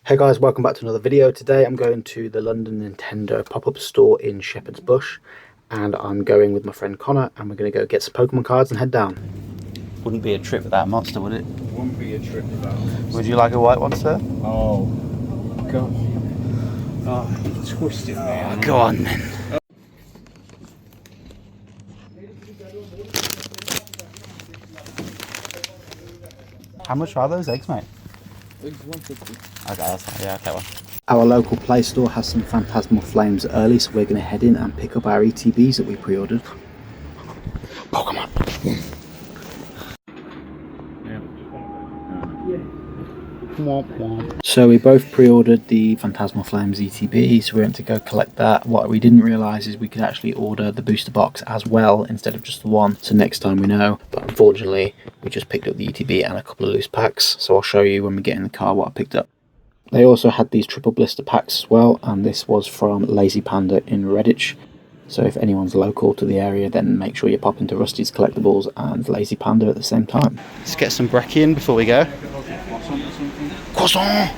Hey guys, welcome back to another video. Today I'm going to the London Nintendo pop-up store in Shepherd's Bush, and I'm going with my friend Connor, and we're going to go get some Pokemon cards and head down. Wouldn't be a trip without a monster, would it? Wouldn't be a trip without a monster. Would you like a white one, sir? Oh, God. Oh, you twisted me. Oh, go on then. How much are those eggs, mate? It's 150. Okay, that's fine. Yeah, okay, one. Our local Play Store has some Phantasmal Flames early, so we're going to head in and pick up our ETBs that we pre-ordered. Pokemon! So we both pre-ordered the Phantasmal Flames ETB, so we went to go collect that. What we didn't realise is we could actually order the booster box as well instead of just the one, so next time we know. But unfortunately we just picked up the ETB and a couple of loose packs, so I'll show you when we get in the car what I picked up. They also had these triple blister packs as well, and this was from Lazy Panda in Redditch. So if anyone's local to the area, then make sure you pop into Rusty's Collectibles and Lazy Panda at the same time. Let's get some brekkie in before we go. Croissant!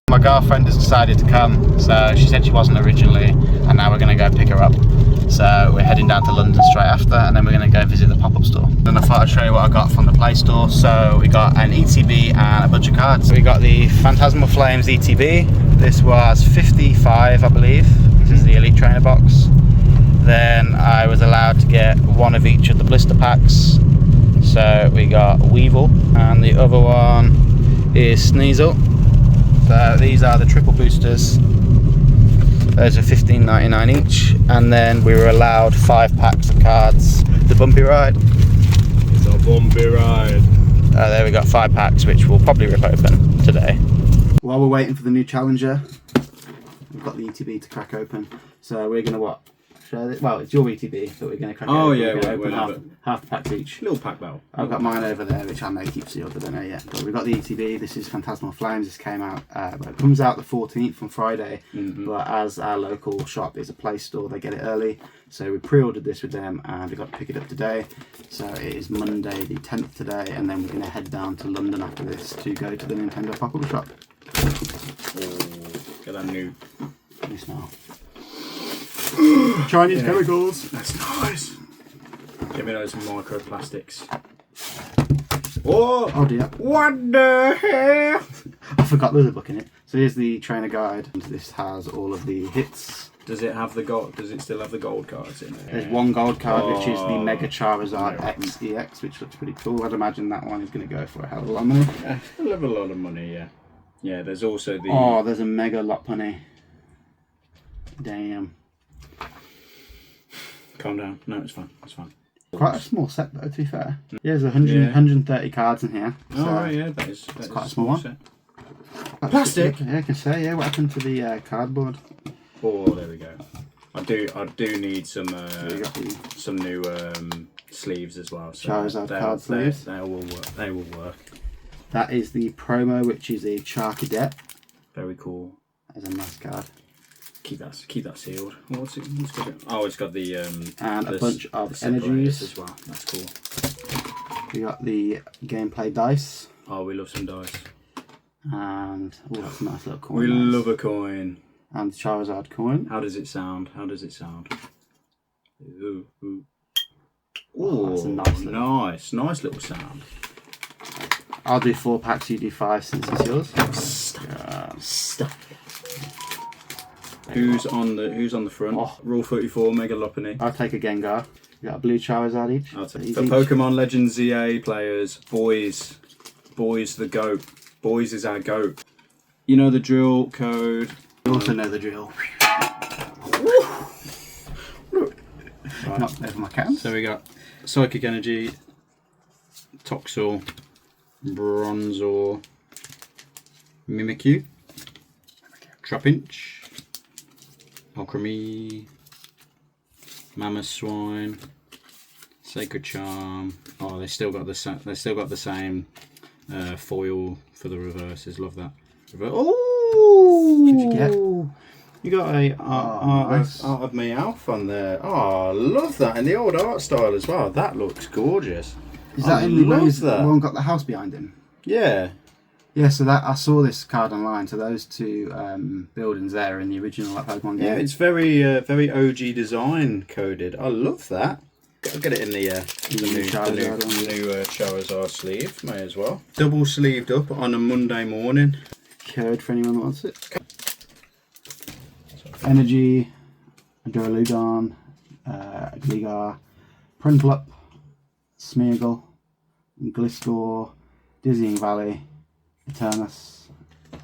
My girlfriend has decided to come, so she said she wasn't originally, and now we're going to go pick her up. So we're heading down to London straight after, and then we're going to go visit the pop-up store. Then I thought I'd show you what I got from the Play Store. So we got an ETB and a bunch of cards. We got the Phantasmal Flames ETB. This was 55, I believe. This is the Elite Trainer box. Then I was allowed to get one of each of the blister packs. So we got Weevil, and the other one is Sneasel. So these are the triple boosters. Those are $15.99 each, and then we were allowed 5 packs of cards. The Bumpy Ride. It's a bumpy ride. There we got 5 packs, which we'll probably rip open today. While we're waiting for the new challenger, we've got the ETB to crack open. So we're gonna what? Share this? Well, it's your ETB, but we're gonna crack it open. Oh yeah, we're open half the packs each. Little pack though. I've got mine over there, which I may keep sealed, I don't know yet. But we've got the ETB. This is Phantasmal Flames. This came out, it comes out the 14th on Friday. But as our local shop is a Play Store, they get it early. So we pre-ordered this with them, and we got to pick it up today. So it is Monday the 10th today, and then we're going to head down to London after this to go to the Nintendo pop-up shop. Oh, get that new smell. Chinese chemicals. That's nice. Give me those microplastics. Oh dear. What the hell? I forgot there's a book in it. So here's the trainer guide. This has all of the hits. Does it have the gold? Does it still have the gold cards in there? There's one gold card, which is the Mega Charizard XEX, which looks pretty cool. I'd imagine that one is going to go for a hell of a lot of money. A lot of money, yeah. Yeah, there's also the... Oh, there's a Mega Lopunny. Damn. Calm down. No, it's fine. It's fine. Quite a small set though, to be fair. Yeah, there's 130 cards in here. So oh, yeah, that is quite a small one. Set. Plastic? Yeah, I can say, yeah. What happened to the cardboard? Oh, there we go. I do need some new sleeves as well. So Charizard card sleeves. They will work. They will work. That is the promo, which is a Charcadet. Very cool. There's a nice card. Keep that sealed. What's it got? Oh, it's got the and a bunch of energies as well. That's cool. We got the gameplay dice. Oh, we love some dice. And oh, that's a nice little coin. We love a coin. And the Charizard coin. How does it sound? How does it sound? Ooh, ooh. Oh, that's a nice little sound. I'll do 4 packs. You do 5 since it's yours. Stop it. Who's on the front? Oh. Rule 34, Mega Lopunny. I'll take a Gengar. You got a blue Charizard each. I'll take for Pokemon Legends ZA players, boys the GOAT. Boys is our GOAT. You know the drill code. You also know the drill. Right. Not over my cans. So we got Psychic Energy, Toxel, Bronzor, Mimikyu, Trapinch, Alchemy, Mamoswine, Sacred Charm. Oh, they still got the same foil for the reverses. Love that. Oh, what did you get? You got a nice. Art of Meowth on there. Oh, love that, and the old art style as well. That looks gorgeous. Is that in the love ways that. that one got the house behind him? Yeah. Yeah, so that I saw this card online. So those two buildings there are in the original Pokemon game. Yeah, it's very very OG design coded. I love that. Gotta get it in the new Charizard sleeve. May as well. Double sleeved up on a Monday morning. Code for anyone that wants it. Energy, Duraludon, Gligar, Prinplup, Smeargle, Gliscor, Dizzying Valley, Eternus,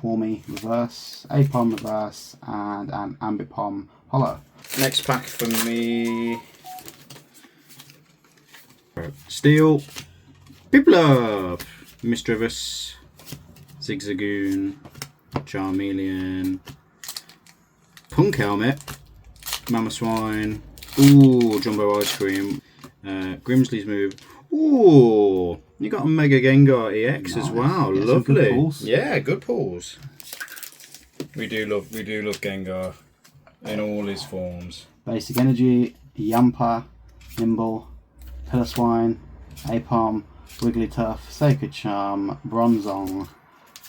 Hormy Reverse, Apom Reverse, and an Ambipom Hollow. Next pack for me. Steel, Piplup, Misdreavus, Zigzagoon, Charmeleon, Punk Helmet, Mamoswine, ooh, Jumbo Ice Cream, Grimsley's Move, ooh, you got a Mega Gengar EX as well, Yeah, lovely. good pulls. Yeah, good pulls. We do love Gengar in all his forms. Basic Energy, Yampa, Nimble, Piloswine, Apom, Wigglytuff, Sacred Charm, Bronzong,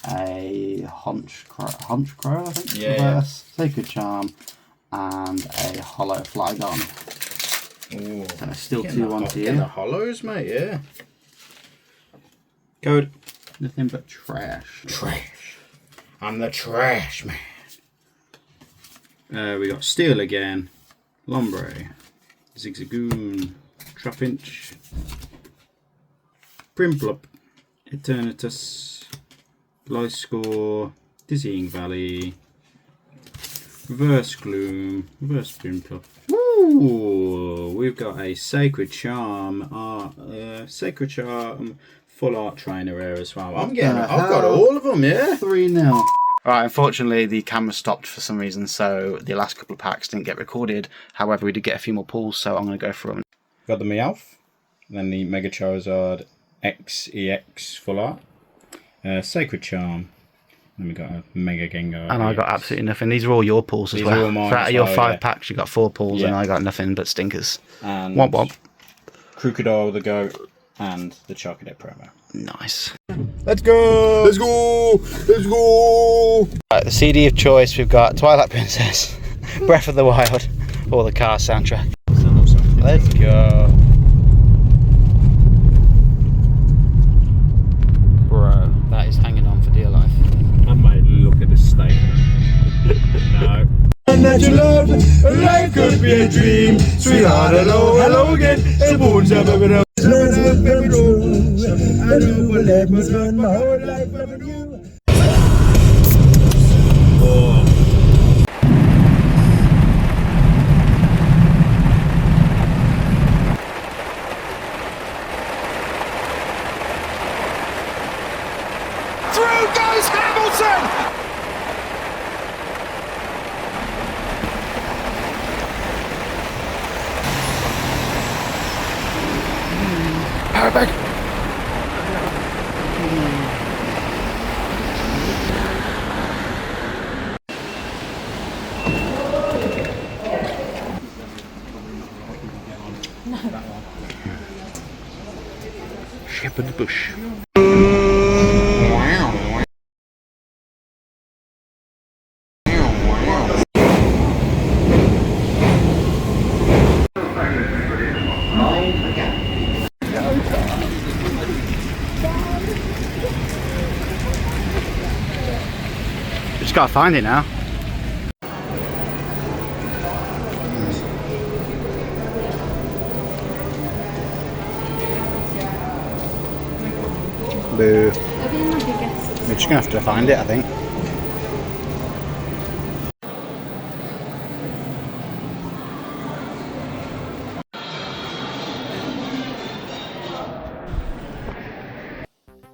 a Honchkrow, I think, Reverse, Sacred Charm, and a Hollow Flygon. Ooh, So still 2-1 in the hollows, mate, yeah. Code. Nothing but trash. Trash. I'm the trash man. We got Steel again, Lombre, Zigzagoon, Trapinch, Prinplup, Eternatus, Gliscor, Dizzying Valley, Reverse Gloom, Reverse Prinplup. Ooh, we've got a Sacred Charm, Sacred Charm full art trainer here as well. I've got all of them, yeah. 3-0. Alright, unfortunately the camera stopped for some reason, so the last couple of packs didn't get recorded. However, we did get a few more pulls, so I'm going to go through them. Got the Meowth, then the Mega Charizard XEX full art, Sacred Charm, then we got a Mega Gengar. And I got absolutely nothing. These are all your pulls as well. These are all mine out of as your well, 5 yeah. packs, you got 4 pulls, Yeah. and I got nothing but stinkers. And Womp womp. Crocodile the Goat and the Charcadet promo. Nice. Let's go! Let's go! Let's go! Right, the CD of choice, we've got Twilight Princess, Breath of the Wild, or the Cars soundtrack. Let's go. Bro, that is hanging on for dear life. I might look at the state. No. And that you love, life could be a dream. Sweetheart, hello, hello again. It won't ever be enough. I know what life was spend my whole life loving you. Through goes Hamilton! Powerbag. Shepherd's Bush. Just gotta find it now. Boo. We're just gonna have to find it, I think.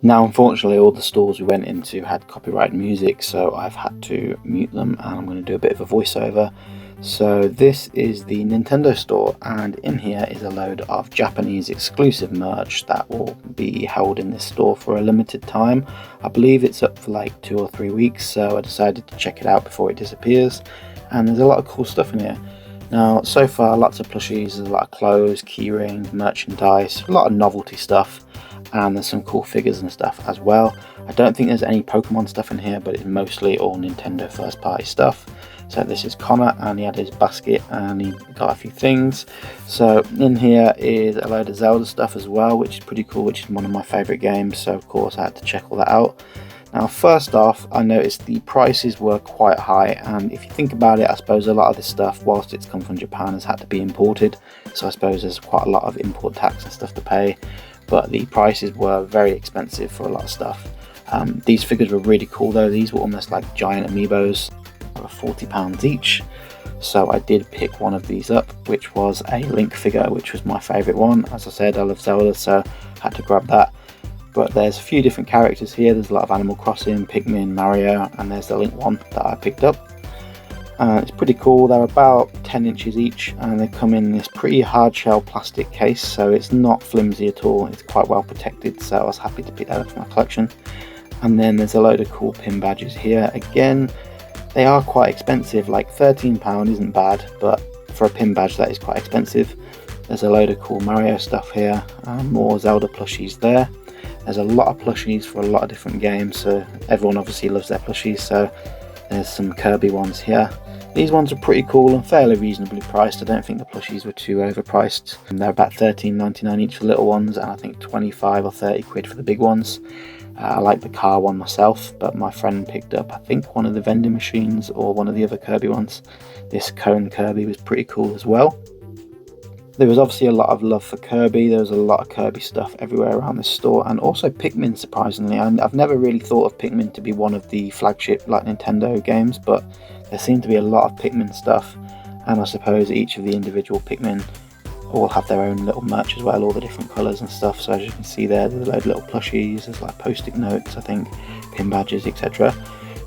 Now, unfortunately, all the stores we went into had copyright music, so I've had to mute them, and I'm going to do a bit of a voiceover. So this is the Nintendo store, and in here is a load of Japanese exclusive merch that will be held in this store for a limited time. I believe it's up for like 2 or 3 weeks, so I decided to check it out before it disappears. And there's a lot of cool stuff in here. Now, so far, lots of plushies, there's a lot of clothes, keyring, merchandise, a lot of novelty stuff, and there's some cool figures and stuff as well. I don't think there's any Pokemon stuff in here, but it's mostly all Nintendo first party stuff. So this is Connor, and he had his basket and he got a few things. So in here is a load of Zelda stuff as well, which is pretty cool, which is one of my favourite games, so of course I had to check all that out. Now, first off, I noticed the prices were quite high, and if you think about it, I suppose a lot of this stuff, whilst it's come from Japan, has had to be imported, so I suppose there's quite a lot of import tax and stuff to pay, but the prices were very expensive for a lot of stuff. These figures were really cool though. These were almost like giant amiibos, they were £40 each, so I did pick one of these up, which was a Link figure, which was my favourite one. As I said, I love Zelda, so I had to grab that. But there's a few different characters here. There's a lot of Animal Crossing, Pikmin, Mario, and there's the Link one that I picked up. It's pretty cool. They're about 10 inches each, and they come in this pretty hard shell plastic case, so it's not flimsy at all. It's quite well protected, so I was happy to pick that up for my collection. And then there's a load of cool pin badges here. Again, they are quite expensive, like £13 isn't bad, but for a pin badge that is quite expensive. There's a load of cool Mario stuff here, and more Zelda plushies there. There's a lot of plushies for a lot of different games, so everyone obviously loves their plushies, so there's some Kirby ones here. These ones are pretty cool and fairly reasonably priced. I don't think the plushies were too overpriced. They're about £13.99 each for little ones, and I think 25 or 30 quid for the big ones. I like the car one myself, but my friend picked up, I think, one of the vending machines or one of the other Kirby ones. This cone Kirby was pretty cool as well. There was obviously a lot of love for Kirby. There was a lot of Kirby stuff everywhere around this store, and also Pikmin, surprisingly. I've never really thought of Pikmin to be one of the flagship like Nintendo games, but there seemed to be a lot of Pikmin stuff, and I suppose each of the individual Pikmin all have their own little merch as well, all the different colours and stuff. So as you can see there's a load of little plushies, there's like post-it notes, I think, pin badges, etc.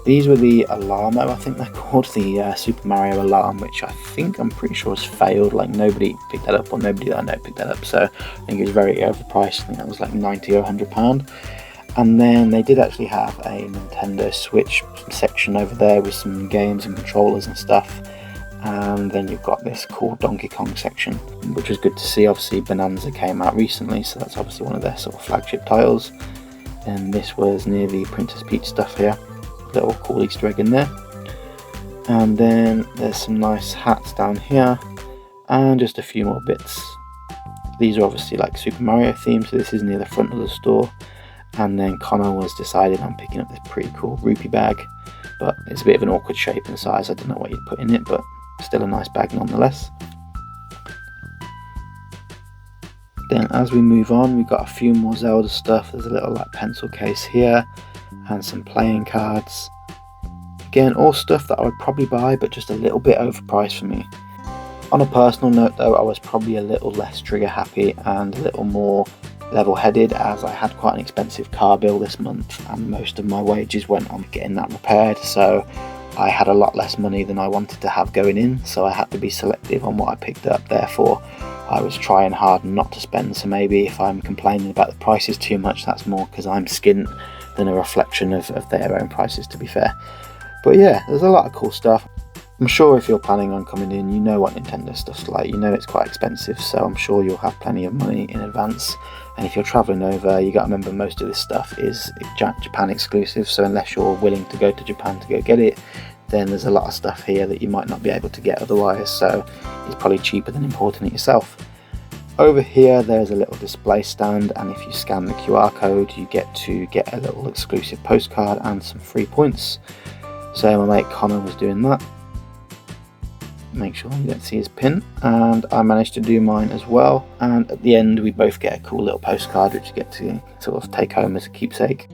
These were the Alarmo, I think they're called, the Super Mario Alarm, which I'm pretty sure has failed. Like, nobody picked that up, or nobody that I know picked that up, so I think it was very overpriced. I think that was like £90 or £100. And then they did actually have a Nintendo Switch section over there with some games and controllers and stuff. And then you've got this cool Donkey Kong section, which was good to see. Obviously Bonanza came out recently, so that's obviously one of their sort of flagship titles. And this was near the Princess Peach stuff here. Little cool Easter egg in there. And then there's some nice hats down here, and just a few more bits. These are obviously like Super Mario themed, so this is near the front of the store. And then Connor was decided on picking up this pretty cool rupee bag, but it's a bit of an awkward shape and size. I don't know what you'd put in it, but still a nice bag nonetheless. Then as we move on, we've got a few more Zelda stuff. There's a little like pencil case here, and some playing cards. Again, all stuff that I would probably buy, but just a little bit overpriced for me. On a personal note though, I was probably a little less trigger happy and a little more level-headed, as I had quite an expensive car bill this month, and most of my wages went on getting that repaired, so I had a lot less money than I wanted to have going in, so I had to be selective on what I picked up. Therefore, I was trying hard not to spend, so maybe if I'm complaining about the prices too much, that's more because I'm skint than a reflection of their own prices, to be fair. But yeah, there's a lot of cool stuff. I'm sure if you're planning on coming in, you know what Nintendo stuff's like, you know it's quite expensive, so I'm sure you'll have plenty of money in advance. And if you're travelling over, you got to remember most of this stuff is Japan exclusive, so unless you're willing to go to Japan to go get it, then there's a lot of stuff here that you might not be able to get otherwise, so it's probably cheaper than importing it yourself. Over here there's a little display stand, and if you scan the QR code you get to get a little exclusive postcard and some free points. So my mate Connor was doing that. Make sure you don't see his pin, and I managed to do mine as well, and at the end we both get a cool little postcard which you get to sort of take home as a keepsake.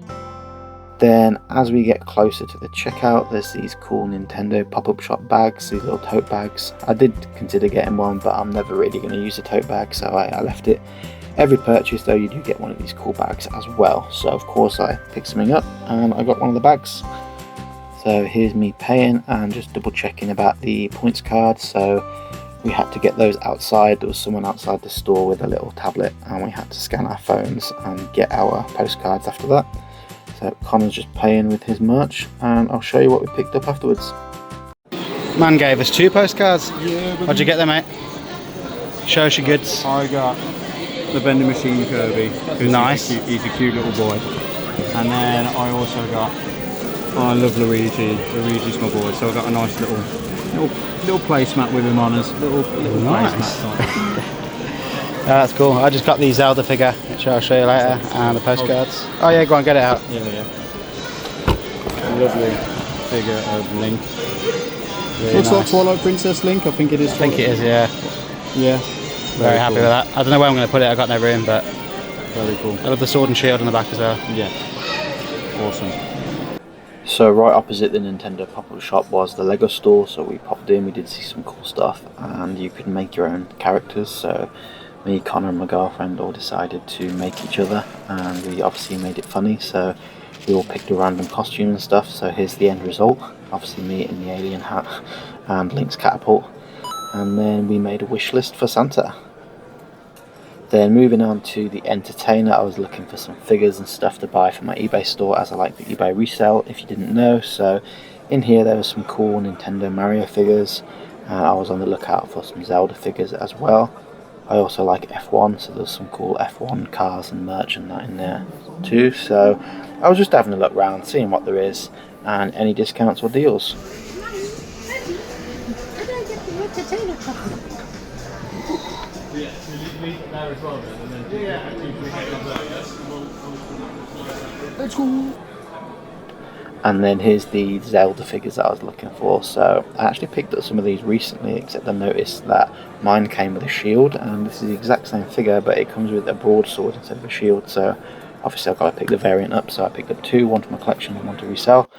Then as we get closer to the checkout, there's these cool Nintendo pop-up shop bags, these little tote bags. I did consider getting one, but I'm never really going to use a tote bag, so I left it. Every purchase though, you do get one of these cool bags as well, so of course I picked something up and I got one of the bags. So here's me paying and just double checking about the points cards. So we had to get those outside. There was someone outside the store with a little tablet, and we had to scan our phones and get our postcards after that. So Connor's just paying with his merch, and I'll show you what we picked up afterwards. Man gave us 2 postcards. Yeah, but What'd you get there, mate? Show us your goods. I got the vending machine Kirby. 'Cause Nice. He's a cute little boy. And then I also got, I love Luigi. Luigi's my boy, so I got a nice little placemat with him on us. Little Nice. placemat. That's cool. I just got the Zelda figure, which I'll show you later, and the postcards. Oh yeah, go on, get it out. Yeah. Lovely figure of Link. Really Looks like nice. Twilight Princess Link. I think it is. I think it is, yeah. Yeah. Very happy with that. I don't know where I'm going to put it, I've got no room, but Very cool. I love the sword and shield on the back as well. Yeah. Awesome. So right opposite the Nintendo pop-up shop was the Lego store, so we popped in, we did see some cool stuff, and you could make your own characters. So me, Connor and my girlfriend all decided to make each other, and we obviously made it funny, so we all picked a random costume and stuff. So here's the end result, obviously me in the alien hat and Link's catapult, and then we made a wish list for Santa. Then moving on to the entertainer, I was looking for some figures and stuff to buy for my eBay store, as I like the eBay resale, if you didn't know. So in here there were some cool Nintendo Mario figures. I was on the lookout for some Zelda figures as well. I also like F1, so there's some cool F1 cars and merch and that in there too. So I was just having a look around, seeing what there is and any discounts or deals. And then here's the Zelda figures that I was looking for. So I actually picked up some of these recently, except I noticed that mine came with a shield, and this is the exact same figure, but it comes with a broadsword instead of a shield. So obviously I've got to pick the variant up, so I picked up 2, one for my collection and one to resell.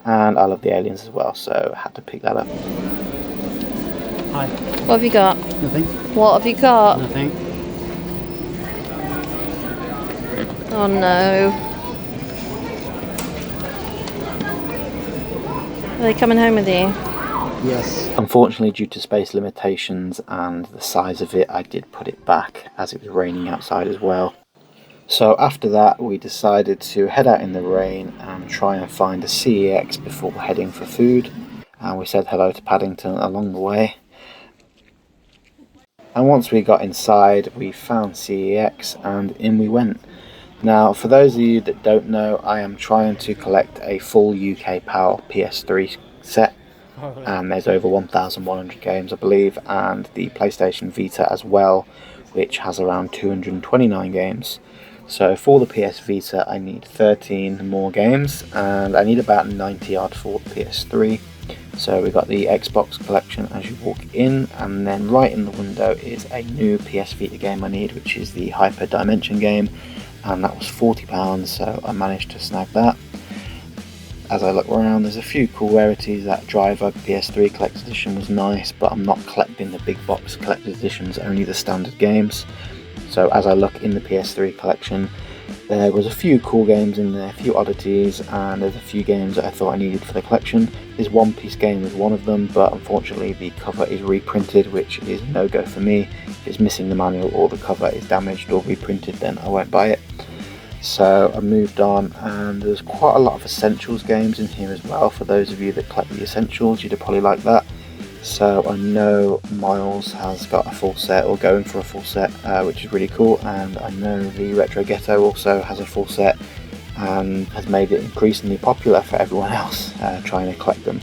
And I love the aliens as well, so I had to pick that up. Hi. What have you got? Nothing. What have you got? Nothing. Oh no. Are they coming home with you? Yes. Unfortunately, due to space limitations and the size of it, I did put it back as it was raining outside as well. So after that, we decided to head out in the rain and try and find a CEX before heading for food. And we said hello to Paddington along the way. And once we got inside, we found CEX and in we went. Now, for those of you that don't know, I am trying to collect a full UK PAL PS3 set. And there's over 1,100 games, I believe, and the PlayStation Vita as well, which has around 229 games. So for the PS Vita, I need 13 more games, and I need about 90 odd for the PS3. So we got the Xbox collection as you walk in, and then right in the window is a new PS Vita game I need, which is the Hyper Dimension game, and that was £40, so I managed to snag that. As I look around, there's a few cool rarities. That Driver PS3 Collector's Edition was nice, but I'm not collecting the big box Collector's Editions, only the standard games. So as I look in the PS3 collection, there was a few cool games in there, a few oddities, and there's a few games that I thought I needed for the collection. This One Piece game was one of them, but unfortunately the cover is reprinted, which is no go for me. If it's missing the manual or the cover is damaged or reprinted, then I won't buy it. So I moved on, and there's quite a lot of Essentials games in here as well. For those of you that collect the Essentials, you'd probably like that. So I know Miles has got a full set, or going for a full set, which is really cool, and I know the Retro Ghetto also has a full set and has made it increasingly popular for everyone else trying to collect them.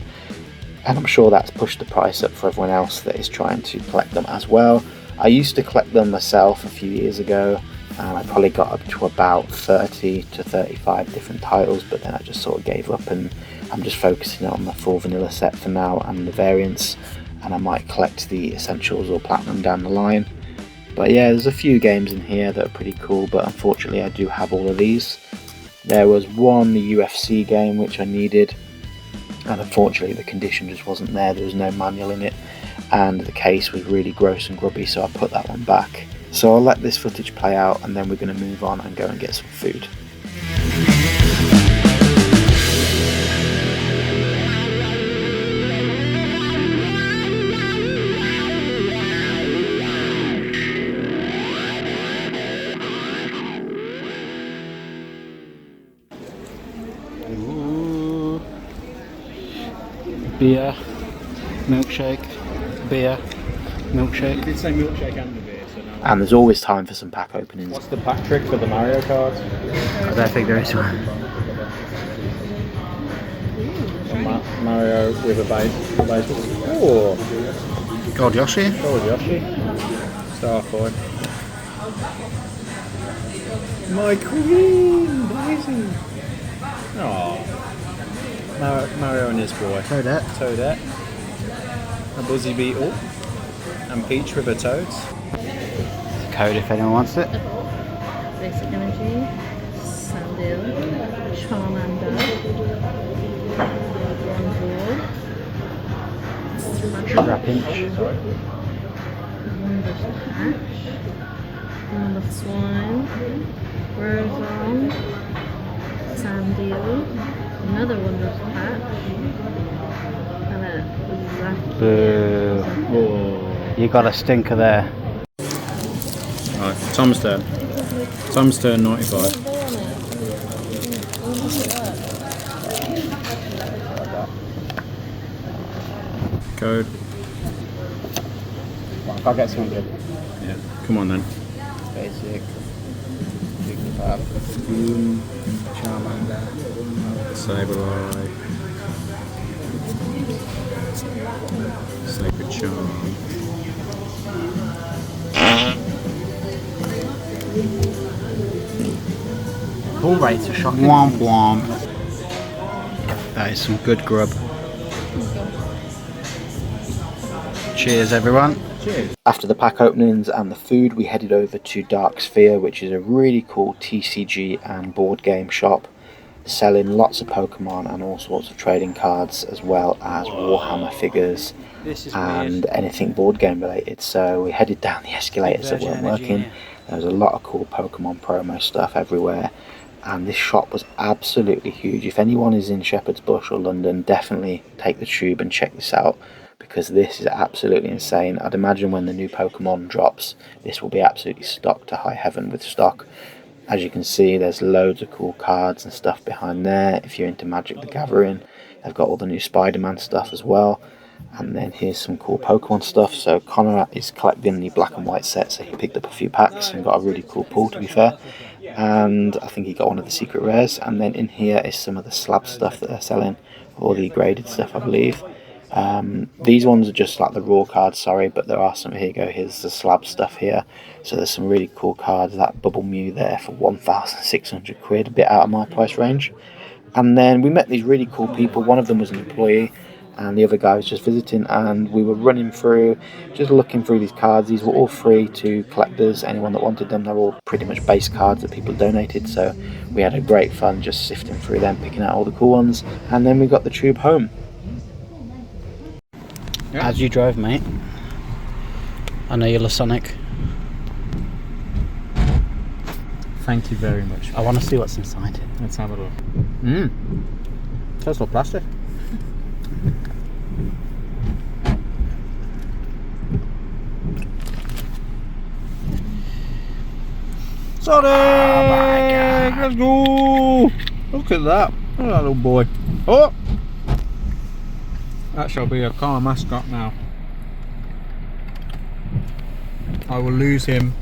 And I'm sure that's pushed the price up for everyone else that is trying to collect them as well. I used to collect them myself a few years ago, and I probably got up to about 30 to 35 different titles, but then I just sort of gave up, and I'm just focusing on the full vanilla set for now and the variants, and I might collect the Essentials or Platinum down the line. But yeah, there's a few games in here that are pretty cool, but unfortunately I do have all of these. There was one UFC game which I needed, and unfortunately the condition just wasn't there. There was no manual in it, and the case was really gross and grubby, so I put that one back. So I'll let this footage play out, and then we're going to move on and go and get some food. Beer. milkshake, beer, milkshake. did say milkshake and the beer, so now. And there's always time for some pack openings. What's the pack trick for the Mario cards? I don't think there is one. Mario with a base. Oh, God, Yoshi. oh Yoshi. Star Boy. My queen, Daisy. Oh, Mario and his boy. Toadette. A Buzzy Beetle. And Peach with her toads. Code if anyone wants it. Basic Energy, Sandil, Charmander, Trapinch. Wondrous Patch, Wonder Swine, Rosarm, Sandil, another Wondrous Patch, and a Zacky. Boo. You got a stinker there. Right, Tom's turn. Tom's turn 95. Code. I'll get something good. Yeah, come on then. Basic. Jigglypuff. Boom. Charmander. Sableye. Sacred Charm. Pull rates are shocking. Womp womp. That is some good grub. Cheers, everyone. Cheers. After the pack openings and the food, we headed over to Dark Sphere, which is a really cool TCG and board game shop, selling lots of Pokemon and all sorts of trading cards, as well as Warhammer figures and anything board game related. So we headed down the escalators that weren't working. There was a lot of cool Pokemon promo stuff everywhere, and this shop was absolutely huge. If anyone is in Shepherd's Bush or London, definitely take the tube and check this out, because this is absolutely insane. I'd imagine when the new Pokemon drops, this will be absolutely stocked to high heaven with stock. As you can see, there's loads of cool cards and stuff behind there. If you're into Magic the Gathering, they've got all the new Spider-Man stuff as well. And then here's some cool Pokemon stuff. So Connor is collecting the black and white set, so he picked up a few packs and got a really cool pull, to be fair. And I think he got one of the secret rares. And then in here is some of the slab stuff that they're selling, or the graded stuff, I believe. These ones are just like the raw cards, sorry, but there are some. Here you go, here's the slab stuff here. So there's some really cool cards. That Bubble Mew there for 1,600 quid, a bit out of my price range. And then we met these really cool people. One of them was an employee and the other guy was just visiting, and we were running through, just looking through these cards. These were all free to collectors, anyone that wanted them. They're all pretty much base cards that people donated, so we had a great fun just sifting through them, picking out all the cool ones, and then we got the tube home. As you drove, mate. I know you love Sonic. Thank you very much. I want to see what's inside. Let's have a look. Tastes like plastic. Sonic! Oh my God. Let's go! Look at that. Look at that little boy. Oh! That shall be a car mascot now. I will lose him